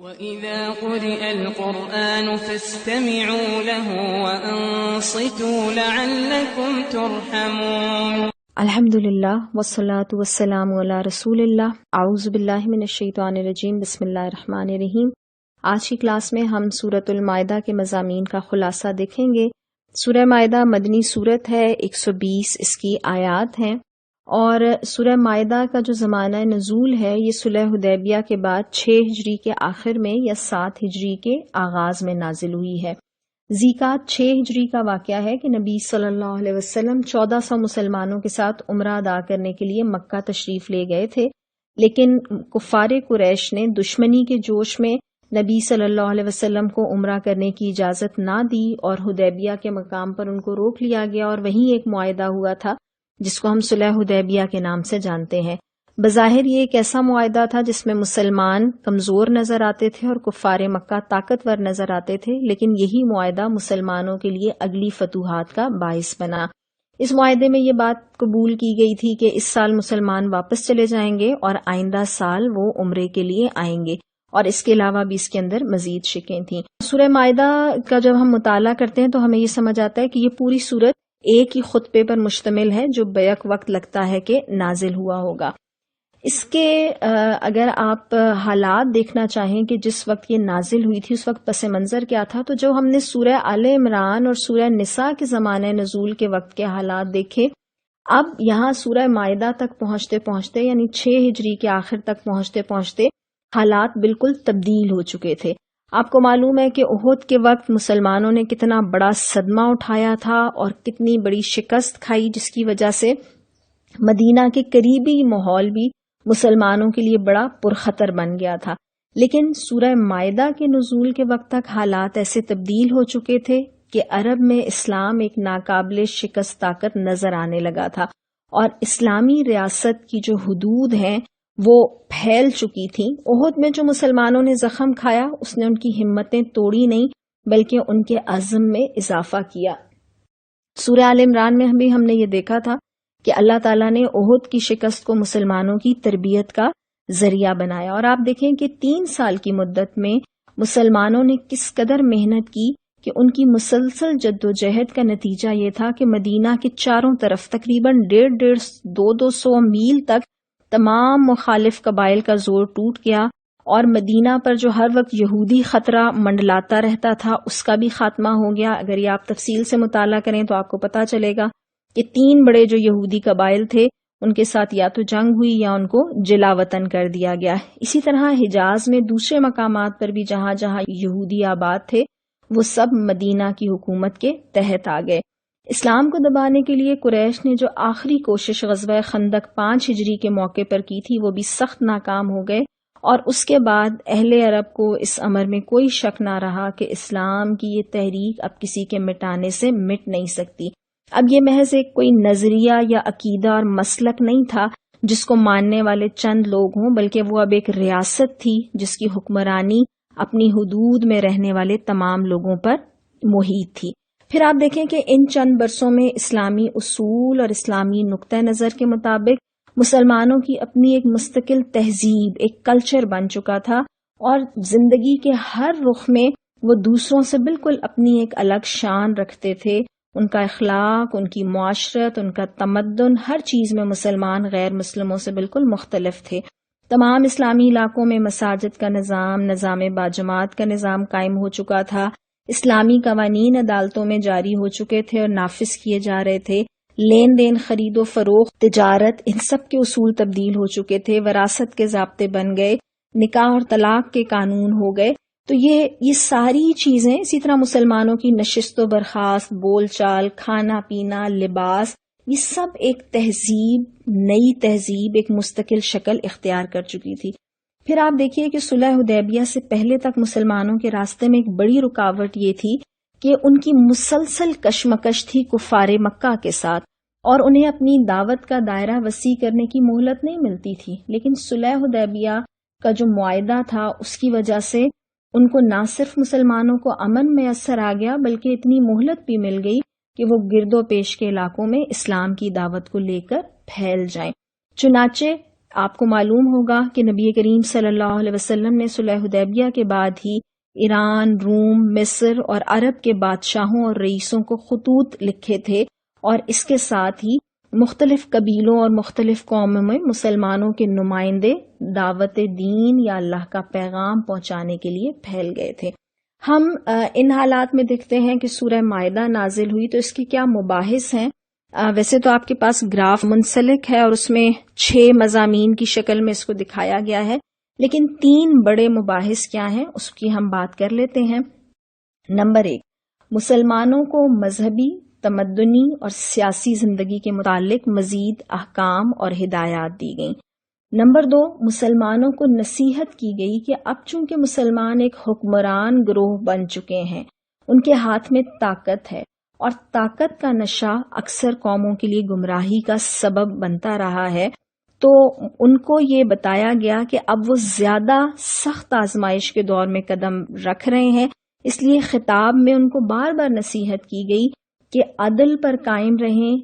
وَإِذَا قُرِئَ الْقُرْآنُ فَاسْتَمِعُوا لَهُ وَأَنصِتُوا لَعَلَّكُمْ تُرْحَمُونَ۔ الحمدللہ والصلاة والسلام علی رسول اللہ۔ اعوذ باللہ من الشیطان الرجیم، بسم اللہ الرحمن الرحیم۔ آج کی کلاس میں ہم سورۃ المائدہ کے مضامین کا خلاصہ دیکھیں گے۔ سورہ مائدہ مدنی سورت ہے، 120 اس کی آیات ہیں، اور سورہ مائدہ کا جو زمانہ نزول ہے یہ صلح حدیبیہ کے بعد 6 ہجری کے آخر میں یا 7 ہجری کے آغاز میں نازل ہوئی ہے۔ ذیقعد 6 ہجری کا واقعہ ہے کہ نبی صلی اللہ علیہ وسلم 1400 مسلمانوں کے ساتھ عمرہ ادا کرنے کے لیے مکہ تشریف لے گئے تھے، لیکن کفار قریش نے دشمنی کے جوش میں نبی صلی اللہ علیہ وسلم کو عمرہ کرنے کی اجازت نہ دی اور حدیبیہ کے مقام پر ان کو روک لیا گیا، اور وہیں ایک معاہدہ ہوا تھا جس کو ہم صلح حدیبیہ کے نام سے جانتے ہیں۔ بظاہر یہ ایک ایسا معاہدہ تھا جس میں مسلمان کمزور نظر آتے تھے اور کفار مکہ طاقتور نظر آتے تھے، لیکن یہی معاہدہ مسلمانوں کے لیے اگلی فتوحات کا باعث بنا۔ اس معاہدے میں یہ بات قبول کی گئی تھی کہ اس سال مسلمان واپس چلے جائیں گے اور آئندہ سال وہ عمرے کے لیے آئیں گے، اور اس کے علاوہ بھی اس کے اندر مزید شکیں تھیں۔ سورہ مائدہ کا جب ہم مطالعہ کرتے ہیں تو ہمیں یہ سمجھ آتا ہے کہ یہ پوری سورت ایک ہی خطبے پر مشتمل ہے جو بیک وقت لگتا ہے کہ نازل ہوا ہوگا۔ اس کے اگر آپ حالات دیکھنا چاہیں کہ جس وقت یہ نازل ہوئی تھی اس وقت پس منظر کیا تھا، تو جو ہم نے سورہ آل عمران اور سورہ نساء کے زمانے نزول کے وقت کے حالات دیکھے، اب یہاں سورہ مائدہ تک پہنچتے پہنچتے یعنی 6 ہجری کے آخر تک پہنچتے پہنچتے حالات بالکل تبدیل ہو چکے تھے۔ آپ کو معلوم ہے کہ احد کے وقت مسلمانوں نے کتنا بڑا صدمہ اٹھایا تھا اور کتنی بڑی شکست کھائی، جس کی وجہ سے مدینہ کے قریبی ماحول بھی مسلمانوں کے لیے بڑا پرخطر بن گیا تھا۔ لیکن سورہ مائدہ کے نزول کے وقت تک حالات ایسے تبدیل ہو چکے تھے کہ عرب میں اسلام ایک ناقابل شکست طاقت نظر آنے لگا تھا، اور اسلامی ریاست کی جو حدود ہیں وہ پھیل چکی تھیں۔ احد میں جو مسلمانوں نے زخم کھایا اس نے ان کی ہمتیں توڑی نہیں بلکہ ان کے عزم میں اضافہ کیا۔ سورہ آل عمران میں بھی ہم نے یہ دیکھا تھا کہ اللہ تعالیٰ نے احد کی شکست کو مسلمانوں کی تربیت کا ذریعہ بنایا، اور آپ دیکھیں کہ 3 سال کی مدت میں مسلمانوں نے کس قدر محنت کی کہ ان کی مسلسل جدوجہد کا نتیجہ یہ تھا کہ مدینہ کے چاروں طرف تقریباً 150-200 میل تک تمام مخالف قبائل کا زور ٹوٹ گیا، اور مدینہ پر جو ہر وقت یہودی خطرہ منڈلاتا رہتا تھا اس کا بھی خاتمہ ہو گیا۔ اگر یہ آپ تفصیل سے مطالعہ کریں تو آپ کو پتہ چلے گا کہ 3 بڑے جو یہودی قبائل تھے ان کے ساتھ یا تو جنگ ہوئی یا ان کو جلا وطن کر دیا گیا۔ اسی طرح حجاز میں دوسرے مقامات پر بھی جہاں جہاں یہودی آباد تھے وہ سب مدینہ کی حکومت کے تحت آ گئے۔ اسلام کو دبانے کے لیے قریش نے جو آخری کوشش غزوہ خندق 5 ہجری کے موقع پر کی تھی وہ بھی سخت ناکام ہو گئے، اور اس کے بعد اہل عرب کو اس امر میں کوئی شک نہ رہا کہ اسلام کی یہ تحریک اب کسی کے مٹانے سے مٹ نہیں سکتی۔ اب یہ محض ایک کوئی نظریہ یا عقیدہ اور مسلک نہیں تھا جس کو ماننے والے چند لوگ ہوں، بلکہ وہ اب ایک ریاست تھی جس کی حکمرانی اپنی حدود میں رہنے والے تمام لوگوں پر محیط تھی۔ پھر آپ دیکھیں کہ ان چند برسوں میں اسلامی اصول اور اسلامی نقطہ نظر کے مطابق مسلمانوں کی اپنی ایک مستقل تہذیب، ایک کلچر بن چکا تھا، اور زندگی کے ہر رخ میں وہ دوسروں سے بالکل اپنی ایک الگ شان رکھتے تھے۔ ان کا اخلاق، ان کی معاشرت، ان کا تمدن، ہر چیز میں مسلمان غیر مسلموں سے بالکل مختلف تھے۔ تمام اسلامی علاقوں میں مساجد کا نظام باجماعت کا نظام قائم ہو چکا تھا، اسلامی قوانین عدالتوں میں جاری ہو چکے تھے اور نافذ کیے جا رہے تھے، لین دین، خرید و فروخت، تجارت، ان سب کے اصول تبدیل ہو چکے تھے، وراثت کے ضابطے بن گئے، نکاح اور طلاق کے قانون ہو گئے۔ تو یہ ساری چیزیں، اسی طرح مسلمانوں کی نشست و برخاست، بول چال، کھانا پینا، لباس، یہ سب ایک تہذیب، نئی تہذیب، ایک مستقل شکل اختیار کر چکی تھی۔ پھر آپ دیکھیے کہ صلح حدیبیہ سے پہلے تک مسلمانوں کے راستے میں ایک بڑی رکاوٹ یہ تھی کہ ان کی مسلسل کشمکش تھی کفار مکہ کے ساتھ، اور انہیں اپنی دعوت کا دائرہ وسیع کرنے کی مہلت نہیں ملتی تھی۔ لیکن صلح حدیبیہ کا جو معاہدہ تھا اس کی وجہ سے ان کو نہ صرف مسلمانوں کو امن میسر آ گیا بلکہ اتنی مہلت بھی مل گئی کہ وہ گرد و پیش کے علاقوں میں اسلام کی دعوت کو لے کر پھیل جائیں۔ چنانچہ آپ کو معلوم ہوگا کہ نبی کریم صلی اللہ علیہ وسلم نے صلح حدیبیہ کے بعد ہی ایران، روم، مصر اور عرب کے بادشاہوں اور رئیسوں کو خطوط لکھے تھے، اور اس کے ساتھ ہی مختلف قبیلوں اور مختلف قوموں میں مسلمانوں کے نمائندے دعوت دین یا اللہ کا پیغام پہنچانے کے لیے پھیل گئے تھے۔ ہم ان حالات میں دیکھتے ہیں کہ سورہ مائدہ نازل ہوئی تو اس کی کیا مباحث ہیں۔ ویسے تو آپ کے پاس گراف منسلک ہے اور اس میں 6 مضامین کی شکل میں اس کو دکھایا گیا ہے، لیکن 3 بڑے مباحث کیا ہیں اس کی ہم بات کر لیتے ہیں۔ نمبر 1، مسلمانوں کو مذہبی، تمدنی اور سیاسی زندگی کے متعلق مزید احکام اور ہدایات دی گئیں۔ نمبر 2، مسلمانوں کو نصیحت کی گئی کہ اب چونکہ مسلمان ایک حکمران گروہ بن چکے ہیں، ان کے ہاتھ میں طاقت ہے، اور طاقت کا نشہ اکثر قوموں کے لیے گمراہی کا سبب بنتا رہا ہے، تو ان کو یہ بتایا گیا کہ اب وہ زیادہ سخت آزمائش کے دور میں قدم رکھ رہے ہیں، اس لیے خطاب میں ان کو بار بار نصیحت کی گئی کہ عدل پر قائم رہیں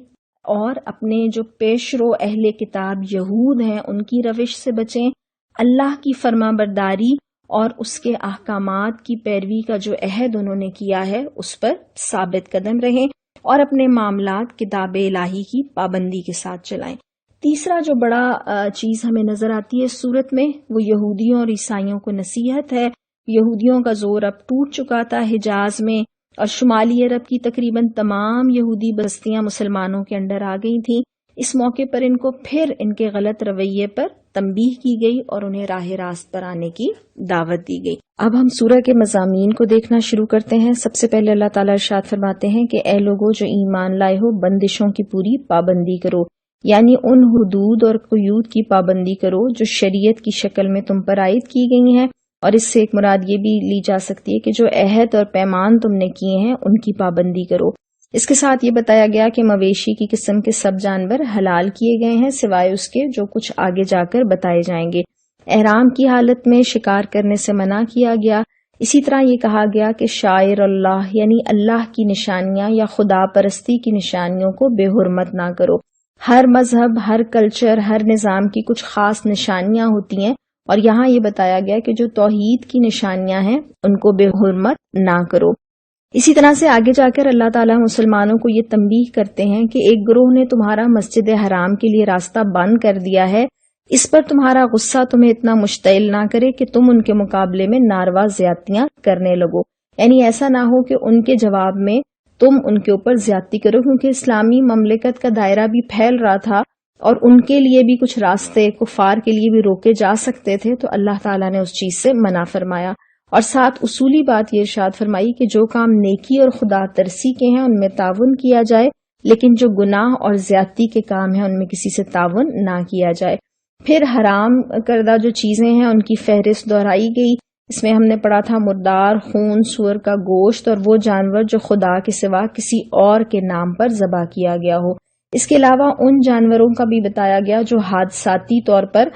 اور اپنے جو پیشرو اہل کتاب یہود ہیں ان کی روش سے بچیں، اللہ کی فرما برداری اور اس کے احکامات کی پیروی کا جو عہد انہوں نے کیا ہے اس پر ثابت قدم رہیں اور اپنے معاملات کتاب الہی کی پابندی کے ساتھ چلائیں۔ تیسرا جو بڑا چیز ہمیں نظر آتی ہے اس صورت میں، وہ یہودیوں اور عیسائیوں کو نصیحت ہے۔ یہودیوں کا زور اب ٹوٹ چکا تھا حجاز میں، اور شمالی عرب کی تقریباً تمام یہودی بستیاں مسلمانوں کے انڈر آ گئی تھیں۔ اس موقع پر ان کو پھر ان کے غلط رویے پر تنبیہ کی گئی اور انہیں راہ راست پر آنے کی دعوت دی گئی۔ اب ہم سورہ کے مضامین کو دیکھنا شروع کرتے ہیں۔ سب سے پہلے اللہ تعالیٰ ارشاد فرماتے ہیں کہ اے لوگوں جو ایمان لائے ہو، بندشوں کی پوری پابندی کرو، یعنی ان حدود اور قیود کی پابندی کرو جو شریعت کی شکل میں تم پر عائد کی گئی ہیں، اور اس سے ایک مراد یہ بھی لی جا سکتی ہے کہ جو عہد اور پیمان تم نے کیے ہیں ان کی پابندی کرو۔ اس کے ساتھ یہ بتایا گیا کہ مویشی کی قسم کے سب جانور حلال کیے گئے ہیں سوائے اس کے جو کچھ آگے جا کر بتائے جائیں گے۔ احرام کی حالت میں شکار کرنے سے منع کیا گیا۔ اسی طرح یہ کہا گیا کہ شاعر اللہ یعنی اللہ کی نشانیاں یا خدا پرستی کی نشانیوں کو بے حرمت نہ کرو۔ ہر مذہب، ہر کلچر، ہر نظام کی کچھ خاص نشانیاں ہوتی ہیں، اور یہاں یہ بتایا گیا کہ جو توحید کی نشانیاں ہیں ان کو بے حرمت نہ کرو۔ اسی طرح سے آگے جا کر اللہ تعالیٰ مسلمانوں کو یہ تنبیہ کرتے ہیں کہ ایک گروہ نے تمہارا مسجد حرام کے لیے راستہ بند کر دیا ہے، اس پر تمہارا غصہ تمہیں اتنا مشتعل نہ کرے کہ تم ان کے مقابلے میں ناروا زیادتیاں کرنے لگو، یعنی ایسا نہ ہو کہ ان کے جواب میں تم ان کے اوپر زیادتی کرو، کیونکہ اسلامی مملکت کا دائرہ بھی پھیل رہا تھا اور ان کے لیے بھی کچھ راستے کفار کے لیے بھی روکے جا سکتے تھے، تو اللہ تعالیٰ نے اس چیز سے منع فرمایا۔ اور ساتھ اصولی بات یہ ارشاد فرمائی کہ جو کام نیکی اور خدا ترسی کے ہیں ان میں تعاون کیا جائے، لیکن جو گناہ اور زیادتی کے کام ہیں ان میں کسی سے تعاون نہ کیا جائے۔ پھر حرام کردہ جو چیزیں ہیں ان کی فہرست دہرائی گئی۔ اس میں ہم نے پڑھا تھا مردار خون، سور کا گوشت اور وہ جانور جو خدا کے سوا کسی اور کے نام پر ذبح کیا گیا ہو۔ اس کے علاوہ ان جانوروں کا بھی بتایا گیا جو حادثاتی طور پر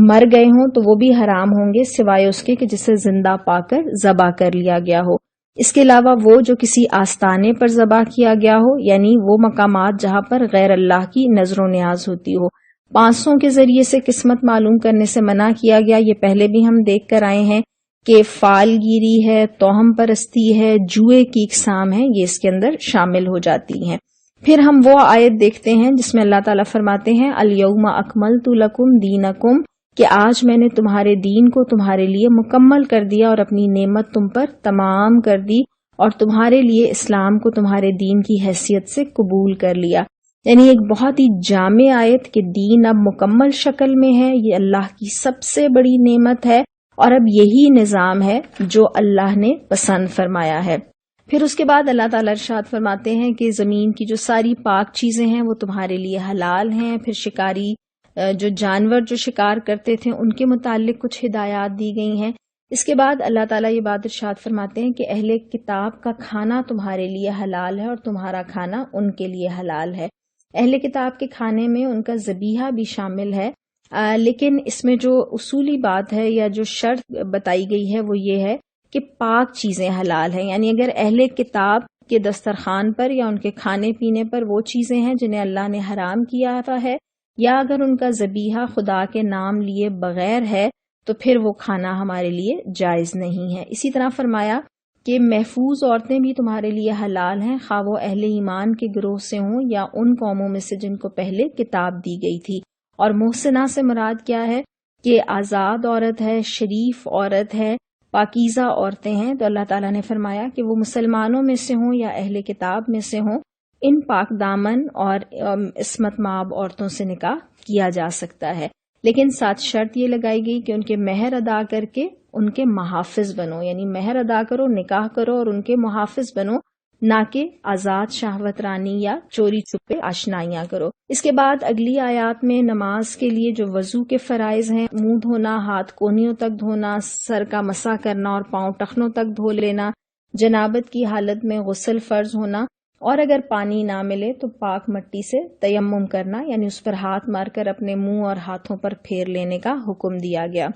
مر گئے ہوں تو وہ بھی حرام ہوں گے سوائے اس کے کہ جسے زندہ پا کر ذبح کر لیا گیا ہو۔ اس کے علاوہ وہ جو کسی آستانے پر ذبح کیا گیا ہو، یعنی وہ مقامات جہاں پر غیر اللہ کی نظر و نیاز ہوتی ہو۔ پانسوں کے ذریعے سے قسمت معلوم کرنے سے منع کیا گیا، یہ پہلے بھی ہم دیکھ کر آئے ہیں کہ فال گیری ہے، توہم پرستی ہے، جوئے کی اقسام ہے، یہ اس کے اندر شامل ہو جاتی ہیں۔ پھر ہم وہ آیت دیکھتے ہیں جس میں اللہ تعالیٰ فرماتے ہیں الیوم اکملت لکم دینکم، کہ آج میں نے تمہارے دین کو تمہارے لیے مکمل کر دیا اور اپنی نعمت تم پر تمام کر دی، اور تمہارے لیے اسلام کو تمہارے دین کی حیثیت سے قبول کر لیا۔ یعنی ایک بہت ہی جامع آیت کہ دین اب مکمل شکل میں ہے، یہ اللہ کی سب سے بڑی نعمت ہے، اور اب یہی نظام ہے جو اللہ نے پسند فرمایا ہے۔ پھر اس کے بعد اللہ تعالیٰ ارشاد فرماتے ہیں کہ زمین کی جو ساری پاک چیزیں ہیں وہ تمہارے لیے حلال ہیں۔ پھر شکاری جو جانور جو شکار کرتے تھے ان کے متعلق کچھ ہدایات دی گئی ہیں۔ اس کے بعد اللہ تعالیٰ یہ بات ارشاد فرماتے ہیں کہ اہل کتاب کا کھانا تمہارے لیے حلال ہے اور تمہارا کھانا ان کے لیے حلال ہے۔ اہل کتاب کے کھانے میں ان کا ذبیحہ بھی شامل ہے، لیکن اس میں جو اصولی بات ہے یا جو شرط بتائی گئی ہے وہ یہ ہے کہ پاک چیزیں حلال ہیں، یعنی اگر اہل کتاب کے دسترخوان پر یا ان کے کھانے پینے پر وہ چیزیں ہیں جنہیں اللہ نے حرام کیا ہے یا اگر ان کا ذبیحہ خدا کے نام لیے بغیر ہے تو پھر وہ کھانا ہمارے لیے جائز نہیں ہے۔ اسی طرح فرمایا کہ محفوظ عورتیں بھی تمہارے لیے حلال ہیں، خواہ وہ اہل ایمان کے گروہ سے ہوں یا ان قوموں میں سے جن کو پہلے کتاب دی گئی تھی۔ اور محسنہ سے مراد کیا ہے کہ آزاد عورت ہے، شریف عورت ہے، پاکیزہ عورتیں ہیں۔ تو اللہ تعالیٰ نے فرمایا کہ وہ مسلمانوں میں سے ہوں یا اہل کتاب میں سے ہوں، ان پاک دامن اور عصمت مآب عورتوں سے نکاح کیا جا سکتا ہے، لیکن ساتھ شرط یہ لگائی گئی کہ ان کے مہر ادا کر کے ان کے محافظ بنو، یعنی مہر ادا کرو، نکاح کرو اور ان کے محافظ بنو، نہ کہ آزاد شہوت رانی یا چوری چھپے آشنائیاں کرو۔ اس کے بعد اگلی آیات میں نماز کے لیے جو وضو کے فرائض ہیں، منہ دھونا، ہاتھ کونیوں تک دھونا، سر کا مسح کرنا اور پاؤں ٹخنوں تک دھو لینا، جنابت کی حالت میں غسل فرض ہونا، اور اگر پانی نہ ملے تو پاک مٹی سے تیمم کرنا، یعنی اس پر ہاتھ مار کر اپنے منہ اور ہاتھوں پر پھیر لینے کا حکم دیا گیا۔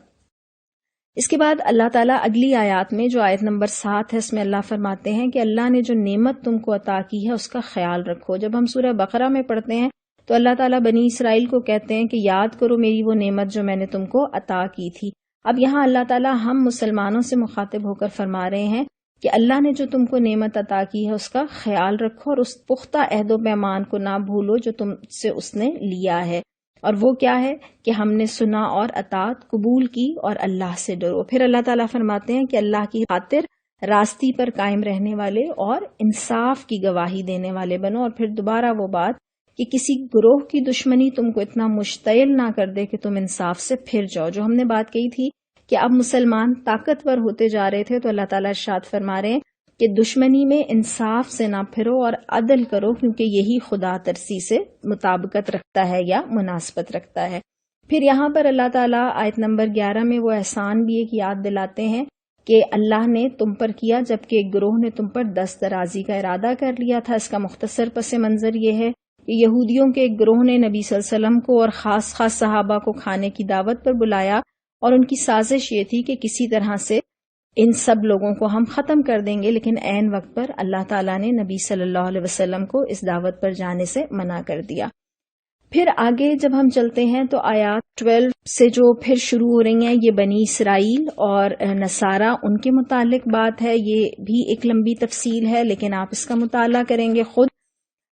اس کے بعد اللہ تعالیٰ اگلی آیات میں جو آیت نمبر 7 ہے، اس میں اللہ فرماتے ہیں کہ اللہ نے جو نعمت تم کو عطا کی ہے اس کا خیال رکھو۔ جب ہم سورہ بقرہ میں پڑھتے ہیں تو اللہ تعالیٰ بنی اسرائیل کو کہتے ہیں کہ یاد کرو میری وہ نعمت جو میں نے تم کو عطا کی تھی۔ اب یہاں اللہ تعالیٰ ہم مسلمانوں سے مخاطب ہو کر فرما رہے ہیں کہ اللہ نے جو تم کو نعمت عطا کی ہے اس کا خیال رکھو اور اس پختہ عہد و پیمان کو نہ بھولو جو تم سے اس نے لیا ہے، اور وہ کیا ہے کہ ہم نے سنا اور اطاعت قبول کی اور اللہ سے ڈرو۔ پھر اللہ تعالیٰ فرماتے ہیں کہ اللہ کی خاطر راستی پر قائم رہنے والے اور انصاف کی گواہی دینے والے بنو، اور پھر دوبارہ وہ بات کہ کسی گروہ کی دشمنی تم کو اتنا مشتعل نہ کر دے کہ تم انصاف سے پھر جاؤ۔ جو ہم نے بات کہی تھی کہ اب مسلمان طاقتور ہوتے جا رہے تھے، تو اللہ تعالیٰ ارشاد فرما رہے ہیں کہ دشمنی میں انصاف سے نہ پھرو اور عدل کرو، کیونکہ یہی خدا ترسی سے مطابقت رکھتا ہے یا مناسبت رکھتا ہے۔ پھر یہاں پر اللہ تعالیٰ آیت نمبر 11 میں وہ احسان بھی ایک یاد دلاتے ہیں کہ اللہ نے تم پر کیا جبکہ ایک گروہ نے تم پر دست درازی کا ارادہ کر لیا تھا۔ اس کا مختصر پس منظر یہ ہے کہ یہودیوں کے ایک گروہ نے نبی صلی اللہ علیہ وسلم کو اور خاص صحابہ کو کھانے کی دعوت پر بلایا، اور ان کی سازش یہ تھی کہ کسی طرح سے ان سب لوگوں کو ہم ختم کر دیں گے، لیکن عین وقت پر اللہ تعالیٰ نے نبی صلی اللہ علیہ وسلم کو اس دعوت پر جانے سے منع کر دیا۔ پھر آگے جب ہم چلتے ہیں تو آیات 12 سے جو پھر شروع ہو رہی ہیں، یہ بنی اسرائیل اور نصارہ ان کے متعلق بات ہے۔ یہ بھی ایک لمبی تفصیل ہے، لیکن آپ اس کا مطالعہ کریں گے خود۔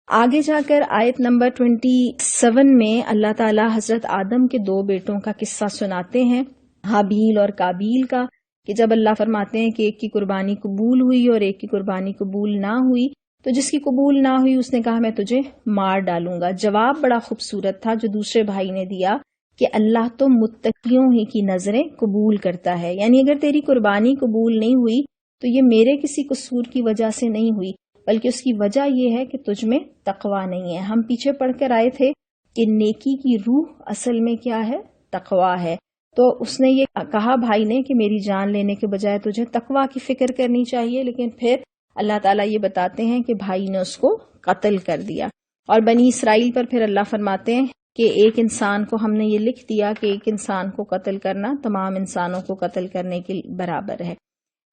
آگے جا کر آیت نمبر 27 میں اللہ تعالیٰ حضرت آدم کے 2 بیٹوں کا قصہ سناتے ہیں، حابیل اور قابیل کا، کہ جب اللہ فرماتے ہیں کہ ایک کی قربانی قبول ہوئی اور ایک کی قربانی قبول نہ ہوئی، تو جس کی قبول نہ ہوئی اس نے کہا میں تجھے مار ڈالوں گا۔ جواب بڑا خوبصورت تھا جو دوسرے بھائی نے دیا کہ اللہ تو متقیوں ہی کی نظریں قبول کرتا ہے، یعنی اگر تیری قربانی قبول نہیں ہوئی تو یہ میرے کسی قصور کی وجہ سے نہیں ہوئی، بلکہ اس کی وجہ یہ ہے کہ تجھ میں تقوی نہیں ہے۔ ہم پیچھے پڑھ کر آئے تھے کہ نیکی کی روح اصل میں کیا ہے؟ تقوی ہے۔ تو اس نے یہ کہا بھائی نے کہ میری جان لینے کے بجائے تجھے تقوی کی فکر کرنی چاہیے، لیکن پھر اللہ تعالیٰ یہ بتاتے ہیں کہ بھائی نے اس کو قتل کر دیا۔ اور بنی اسرائیل پر پھر اللہ فرماتے ہیں کہ ایک انسان کو ہم نے یہ لکھ دیا کہ ایک انسان کو قتل کرنا تمام انسانوں کو قتل کرنے کے برابر ہے۔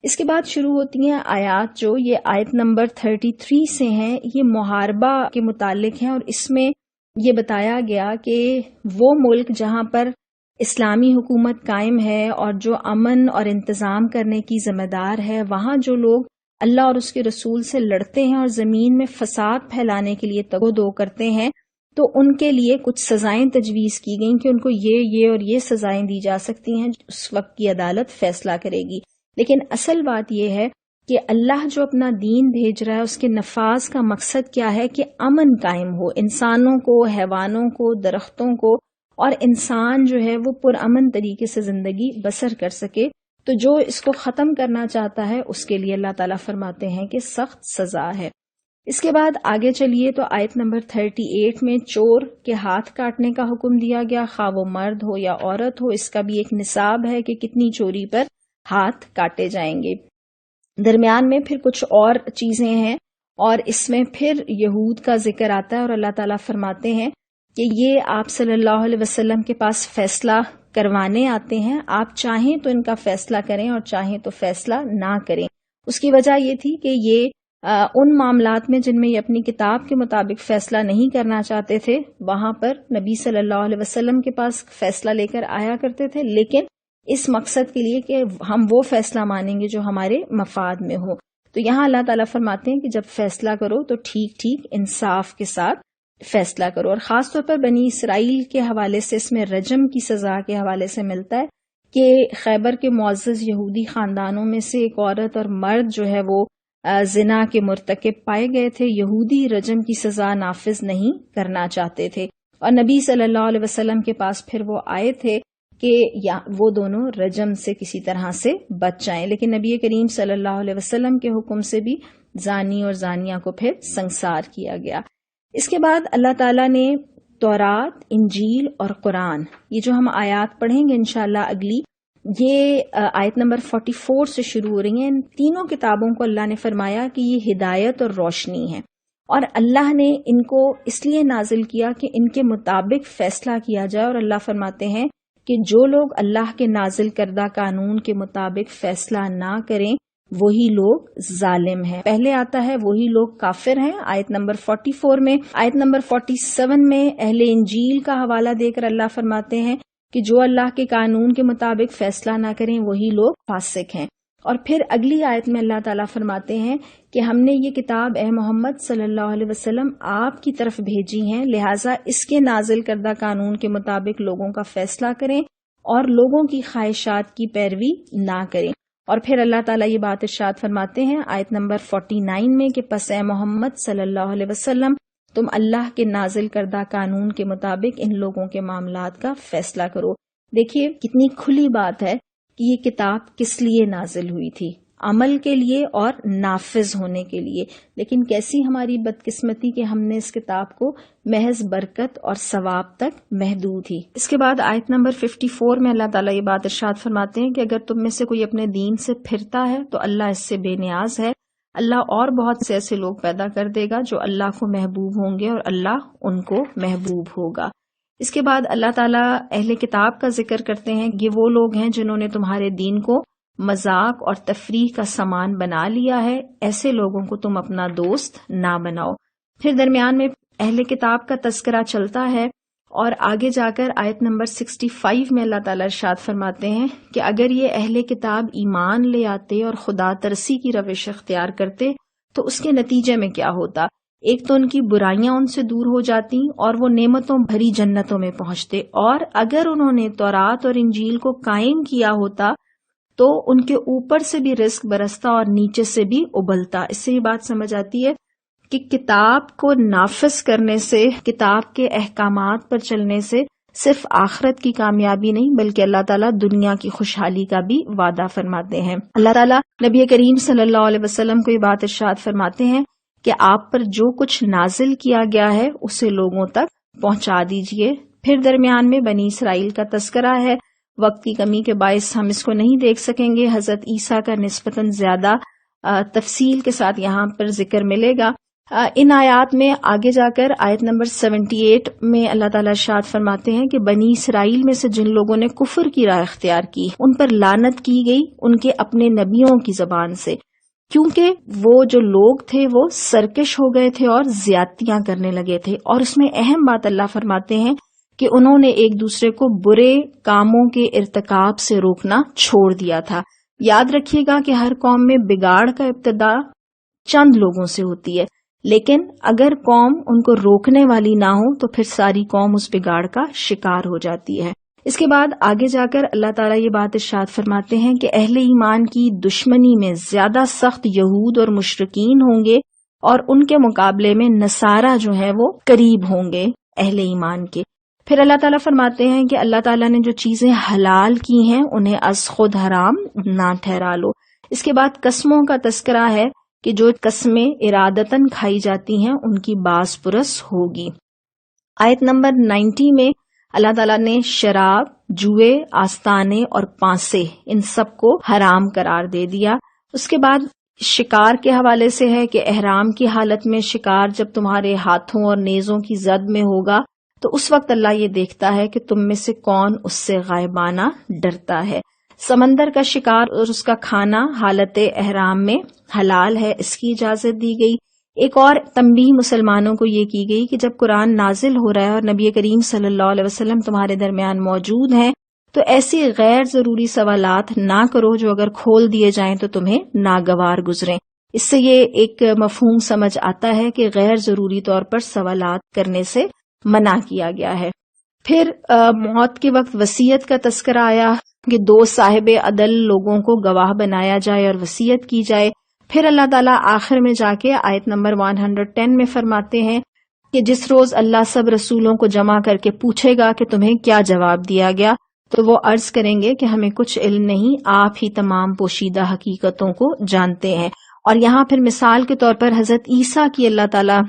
اس کے بعد شروع ہوتی ہیں آیات، جو یہ آیت نمبر 33 سے ہیں، یہ محاربہ کے متعلق ہیں، اور اس میں یہ بتایا گیا کہ وہ ملک جہاں پر اسلامی حکومت قائم ہے اور جو امن اور انتظام کرنے کی ذمہ دار ہے، وہاں جو لوگ اللہ اور اس کے رسول سے لڑتے ہیں اور زمین میں فساد پھیلانے کے لیے تگ و دو کرتے ہیں، تو ان کے لیے کچھ سزائیں تجویز کی گئیں کہ ان کو یہ اور یہ سزائیں دی جا سکتی ہیں، اس وقت کی عدالت فیصلہ کرے گی۔ لیکن اصل بات یہ ہے کہ اللہ جو اپنا دین بھیج رہا ہے اس کے نفاذ کا مقصد کیا ہے کہ امن قائم ہو، انسانوں کو، حیوانوں کو، درختوں کو، اور انسان جو ہے وہ پرامن طریقے سے زندگی بسر کر سکے۔ تو جو اس کو ختم کرنا چاہتا ہے اس کے لیے اللہ تعالیٰ فرماتے ہیں کہ سخت سزا ہے۔ اس کے بعد آگے چلیے تو آیت نمبر 38 میں چور کے ہاتھ کاٹنے کا حکم دیا گیا، خواہ وہ مرد ہو یا عورت ہو۔ اس کا بھی ایک نصاب ہے کہ کتنی چوری پر ہاتھ کاٹے جائیں گے۔ درمیان میں پھر کچھ اور چیزیں ہیں، اور اس میں پھر یہود کا ذکر آتا ہے، اور اللہ تعالیٰ فرماتے ہیں کہ یہ آپ صلی اللہ علیہ وسلم کے پاس فیصلہ کروانے آتے ہیں، آپ چاہیں تو ان کا فیصلہ کریں اور چاہیں تو فیصلہ نہ کریں۔ اس کی وجہ یہ تھی کہ یہ ان معاملات میں جن میں یہ اپنی کتاب کے مطابق فیصلہ نہیں کرنا چاہتے تھے وہاں پر نبی صلی اللہ علیہ وسلم کے پاس فیصلہ لے کر آیا کرتے تھے، لیکن اس مقصد کے لیے کہ ہم وہ فیصلہ مانیں گے جو ہمارے مفاد میں ہو۔ تو یہاں اللہ تعالیٰ فرماتے ہیں کہ جب فیصلہ کرو تو ٹھیک ٹھیک انصاف کے ساتھ فیصلہ کرو، اور خاص طور پر بنی اسرائیل کے حوالے سے اس میں رجم کی سزا کے حوالے سے ملتا ہے کہ خیبر کے معزز یہودی خاندانوں میں سے ایک عورت اور مرد جو ہے وہ زنا کے مرتکب پائے گئے تھے۔ یہودی رجم کی سزا نافذ نہیں کرنا چاہتے تھے، اور نبی صلی اللہ علیہ وسلم کے پاس پھر وہ آئے تھے کہ وہ دونوں رجم سے کسی طرح سے بچ جائیں، لیکن نبی کریم صلی اللہ علیہ وسلم کے حکم سے بھی زانی اور زانیہ کو پھر سنسار کیا گیا۔ اس کے بعد اللہ تعالیٰ نے تورات، انجیل اور قرآن، یہ جو ہم آیات پڑھیں گے انشاءاللہ اگلی، یہ آیت نمبر 44 سے شروع ہو رہی ہیں۔ ان تینوں کتابوں کو اللہ نے فرمایا کہ یہ ہدایت اور روشنی ہے، اور اللہ نے ان کو اس لیے نازل کیا کہ ان کے مطابق فیصلہ کیا جائے، اور اللہ فرماتے ہیں کہ جو لوگ اللہ کے نازل کردہ قانون کے مطابق فیصلہ نہ کریں وہی لوگ ظالم ہیں۔ پہلے آتا ہے وہی لوگ کافر ہیں آیت نمبر 44 میں۔ آیت نمبر 47 میں اہل انجیل کا حوالہ دے کر اللہ فرماتے ہیں کہ جو اللہ کے قانون کے مطابق فیصلہ نہ کریں وہی لوگ فاسق ہیں۔ اور پھر اگلی آیت میں اللہ تعالیٰ فرماتے ہیں کہ ہم نے یہ کتاب اے محمد صلی اللہ علیہ وسلم آپ کی طرف بھیجی ہیں، لہٰذا اس کے نازل کردہ قانون کے مطابق لوگوں کا فیصلہ کریں اور لوگوں کی خواہشات کی پیروی نہ کریں۔ اور پھر اللہ تعالیٰ یہ بات ارشاد فرماتے ہیں آیت نمبر 49 میں کہ پس اے محمد صلی اللہ علیہ وسلم تم اللہ کے نازل کردہ قانون کے مطابق ان لوگوں کے معاملات کا فیصلہ کرو۔ دیکھیے کتنی کھلی بات ہے کہ یہ کتاب کس لیے نازل ہوئی تھی، عمل کے لیے اور نافذ ہونے کے لیے، لیکن کیسی ہماری بدقسمتی کہ ہم نے اس کتاب کو محض برکت اور ثواب تک محدود ہی۔ اس کے بعد آیت نمبر 54 میں اللہ تعالیٰ یہ بات ارشاد فرماتے ہیں کہ اگر تم میں سے کوئی اپنے دین سے پھرتا ہے تو اللہ اس سے بے نیاز ہے، اللہ اور بہت سے ایسے لوگ پیدا کر دے گا جو اللہ کو محبوب ہوں گے اور اللہ ان کو محبوب ہوگا۔ اس کے بعد اللہ تعالیٰ اہل کتاب کا ذکر کرتے ہیں کہ وہ لوگ ہیں جنہوں نے تمہارے دین کو مذاق اور تفریح کا سامان بنا لیا ہے، ایسے لوگوں کو تم اپنا دوست نہ بناؤ۔ پھر درمیان میں اہل کتاب کا تذکرہ چلتا ہے، اور آگے جا کر آیت نمبر 65 میں اللہ تعالیٰ ارشاد فرماتے ہیں کہ اگر یہ اہل کتاب ایمان لے آتے اور خدا ترسی کی روش اختیار کرتے تو اس کے نتیجے میں کیا ہوتا؟ ایک تو ان کی برائیاں ان سے دور ہو جاتی اور وہ نعمتوں بھری جنتوں میں پہنچتے، اور اگر انہوں نے تورات اور انجیل کو قائم کیا ہوتا تو ان کے اوپر سے بھی رزق برستا اور نیچے سے بھی ابلتا۔ اس سے یہ بات سمجھ آتی ہے کہ کتاب کو نافذ کرنے سے، کتاب کے احکامات پر چلنے سے صرف آخرت کی کامیابی نہیں بلکہ اللہ تعالیٰ دنیا کی خوشحالی کا بھی وعدہ فرماتے ہیں۔ اللہ تعالیٰ نبی کریم صلی اللہ علیہ وسلم کو یہ بات ارشاد فرماتے ہیں کہ آپ پر جو کچھ نازل کیا گیا ہے اسے لوگوں تک پہنچا دیجئے۔ پھر درمیان میں بنی اسرائیل کا تذکرہ ہے، وقت کی کمی کے باعث ہم اس کو نہیں دیکھ سکیں گے، حضرت عیسیٰ کا نسبتاً زیادہ تفصیل کے ساتھ یہاں پر ذکر ملے گا۔ ان آیات میں آگے جا کر آیت نمبر 78 میں اللہ تعالیٰ ارشاد فرماتے ہیں کہ بنی اسرائیل میں سے جن لوگوں نے کفر کی راہ اختیار کی ان پر لعنت کی گئی ان کے اپنے نبیوں کی زبان سے، کیونکہ وہ جو لوگ تھے وہ سرکش ہو گئے تھے اور زیادتیاں کرنے لگے تھے۔ اور اس میں اہم بات اللہ فرماتے ہیں کہ انہوں نے ایک دوسرے کو برے کاموں کے ارتکاب سے روکنا چھوڑ دیا تھا۔ یاد رکھیے گا کہ ہر قوم میں بگاڑ کا ابتدا چند لوگوں سے ہوتی ہے، لیکن اگر قوم ان کو روکنے والی نہ ہو تو پھر ساری قوم اس بگاڑ کا شکار ہو جاتی ہے۔ اس کے بعد آگے جا کر اللہ تعالیٰ یہ بات ارشاد فرماتے ہیں کہ اہل ایمان کی دشمنی میں زیادہ سخت یہود اور مشرکین ہوں گے، اور ان کے مقابلے میں نصارہ جو ہیں وہ قریب ہوں گے اہل ایمان کے۔ پھر اللہ تعالیٰ فرماتے ہیں کہ اللہ تعالیٰ نے جو چیزیں حلال کی ہیں انہیں از خود حرام نہ ٹھہرا لو۔ اس کے بعد قسموں کا تذکرہ ہے کہ جو قسمیں ارادتاً کھائی جاتی ہیں ان کی باز پرس ہوگی۔ آیت نمبر 90 میں اللہ تعالیٰ نے شراب، جوئے، آستانے اور پانسے ان سب کو حرام قرار دے دیا۔ اس کے بعد شکار کے حوالے سے ہے کہ احرام کی حالت میں شکار جب تمہارے ہاتھوں اور نیزوں کی زد میں ہوگا تو اس وقت اللہ یہ دیکھتا ہے کہ تم میں سے کون اس سے غائبانہ ڈرتا ہے۔ سمندر کا شکار اور اس کا کھانا حالت احرام میں حلال ہے، اس کی اجازت دی گئی۔ ایک اور تنبیہ مسلمانوں کو یہ کی گئی کہ جب قرآن نازل ہو رہا ہے اور نبی کریم صلی اللہ علیہ وسلم تمہارے درمیان موجود ہیں تو ایسی غیر ضروری سوالات نہ کرو جو اگر کھول دیے جائیں تو تمہیں ناگوار گزریں۔ اس سے یہ ایک مفہوم سمجھ آتا ہے کہ غیر ضروری طور پر سوالات کرنے سے منع کیا گیا ہے۔ پھر موت کے وقت وصیت کا تذکرہ آیا کہ 2 صاحب عدل لوگوں کو گواہ بنایا جائے اور وصیت کی جائے۔ پھر اللہ تعالیٰ آخر میں جا کے آیت نمبر 110 میں فرماتے ہیں کہ جس روز اللہ سب رسولوں کو جمع کر کے پوچھے گا کہ تمہیں کیا جواب دیا گیا تو وہ عرض کریں گے کہ ہمیں کچھ علم نہیں، آپ ہی تمام پوشیدہ حقیقتوں کو جانتے ہیں۔ اور یہاں پھر مثال کے طور پر حضرت عیسیٰ کی اللہ تعالیٰ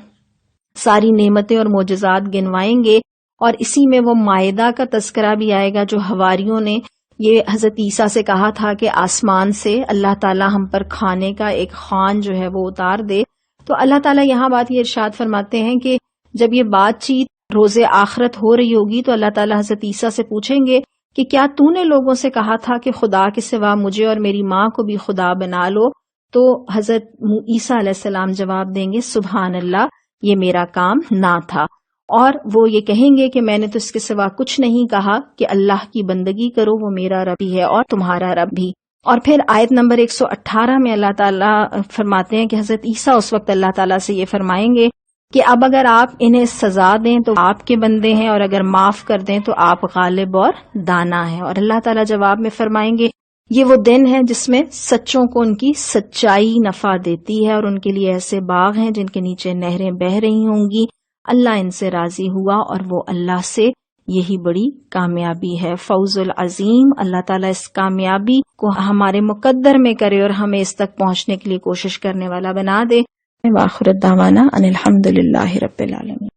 ساری نعمتیں اور معجزات گنوائیں گے، اور اسی میں وہ مائدہ کا تذکرہ بھی آئے گا جو حواریوں نے یہ حضرت عیسیٰ سے کہا تھا کہ آسمان سے اللہ تعالیٰ ہم پر کھانے کا ایک خوان جو ہے وہ اتار دے۔ تو اللہ تعالیٰ یہاں بات یہ ارشاد فرماتے ہیں کہ جب یہ بات چیت روز آخرت ہو رہی ہوگی تو اللہ تعالیٰ حضرت عیسیٰ سے پوچھیں گے کہ کیا تو نے لوگوں سے کہا تھا کہ خدا کے سوا مجھے اور میری ماں کو بھی خدا بنا لو؟ تو حضرت عیسیٰ علیہ السلام جواب دیں گے سبحان اللہ، یہ میرا کام نہ تھا۔ اور وہ یہ کہیں گے کہ میں نے تو اس کے سوا کچھ نہیں کہا کہ اللہ کی بندگی کرو، وہ میرا رب ہی ہے اور تمہارا رب بھی۔ اور پھر آیت نمبر 118 میں اللہ تعالیٰ فرماتے ہیں کہ حضرت عیسیٰ اس وقت اللہ تعالیٰ سے یہ فرمائیں گے کہ اب اگر آپ انہیں سزا دیں تو آپ کے بندے ہیں، اور اگر معاف کر دیں تو آپ غالب اور دانا ہیں۔ اور اللہ تعالیٰ جواب میں فرمائیں گے یہ وہ دن ہے جس میں سچوں کو ان کی سچائی نفع دیتی ہے، اور ان کے لیے ایسے باغ ہیں جن کے نیچے نہریں بہہ رہی ہوں گی۔ اللہ ان سے راضی ہوا اور وہ اللہ سے یہی بڑی کامیابی ہے، فوز العظیم۔ اللہ تعالیٰ اس کامیابی کو ہمارے مقدر میں کرے اور ہمیں اس تک پہنچنے کے لیے کوشش کرنے والا بنا دے۔ وآخر دعوانا ان الحمد للہ رب العالمین۔